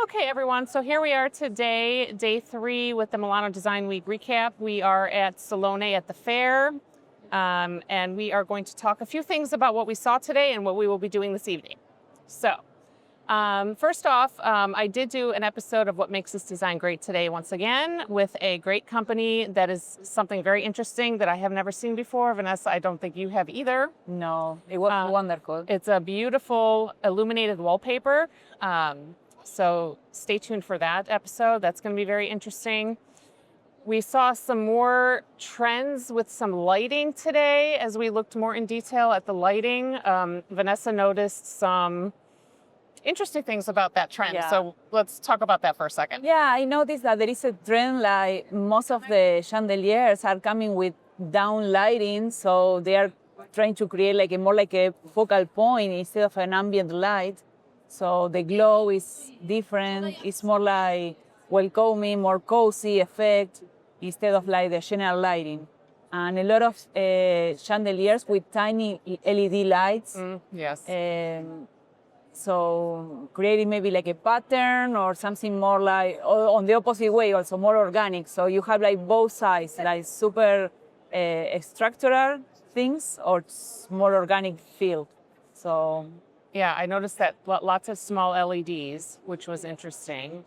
Okay, everyone, so here we are today, day 3 with the Milano Design Week recap. We are at Salone at the fair, and we are going to talk a few things about what we saw today and what we will be doing this evening. So, first off, I did do an episode of What Makes This Design Great today once again with a great company that is something very interesting that I have never seen before. Vanessa, I don't think you have either. No, it was wonderful. It's a beautiful illuminated wallpaper. So stay tuned for that episode. That's going to be very interesting. We saw some more trends with some lighting today as we looked more in detail at the lighting. Vanessa noticed some interesting things about that trend. Yeah. So let's talk about that for a second. Yeah, I noticed that there is a trend like most of the chandeliers are coming with down lighting, so they are trying to create like a focal point instead of an ambient light. So the glow is different. It's more like welcoming, more cozy effect instead of like the general lighting. And a lot of chandeliers with tiny LED lights. Yes. So creating maybe like a pattern or something more like, or on the opposite way, also more organic. So you have like both sides, like super structural things or more organic feel. So. Yeah, I noticed that lots of small LEDs, which was interesting.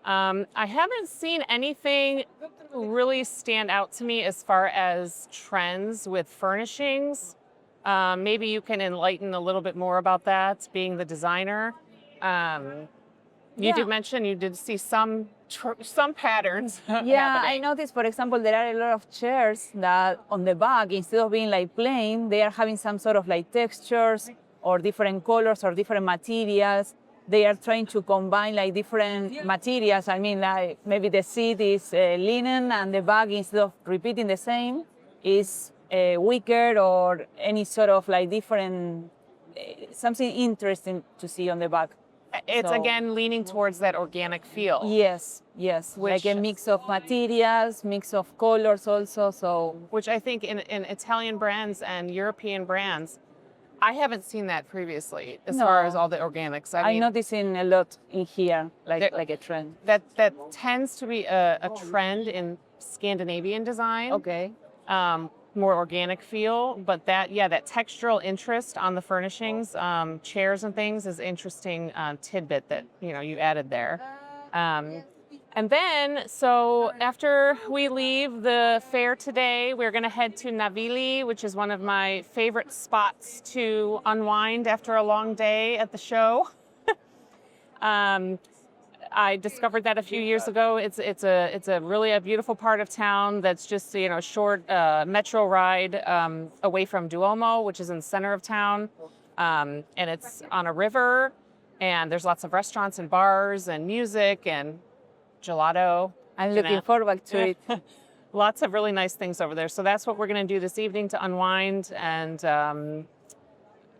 I haven't seen anything really stand out to me as far as trends with furnishings. Maybe you can enlighten a little bit more about that, being the designer. You did mention you did see some patterns. Yeah, happening. I noticed, for example, there are a lot of chairs that on the back, instead of being like plain, they are having some sort of like textures or different colors or different materials. They are trying to combine like different materials. I mean, like maybe the seat is linen and the back, instead of repeating the same, is wicker or any sort of like different, something interesting to see on the back. It's So, again leaning towards that organic feel. Yes, like a mix of materials, mix of colors also. So, Which I think in Italian brands and European brands, I haven't seen that previously as far as all the organics. I I'm mean, noticing a lot in here, like a trend. that tends to be a trend in Scandinavian design. Okay. More organic feel, but that textural interest on the furnishings, chairs and things is interesting tidbit that you added there. And then, so after we leave the fair today, we're going to head to Navili, which is one of my favorite spots to unwind after a long day at the show. I discovered that a few years ago. It's a really a beautiful part of town that's just a short metro ride away from Duomo, which is in the center of town, and it's on a river, and there's lots of restaurants and bars and music and gelato. I'm looking forward to it. Lots of really nice things over there. So that's what we're going to do this evening to unwind, and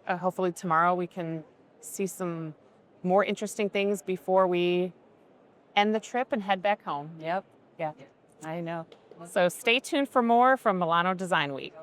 hopefully tomorrow we can see some more interesting things before we end the trip and head back home. Yep. Yeah. I know. So stay tuned for more from Milano Design Week.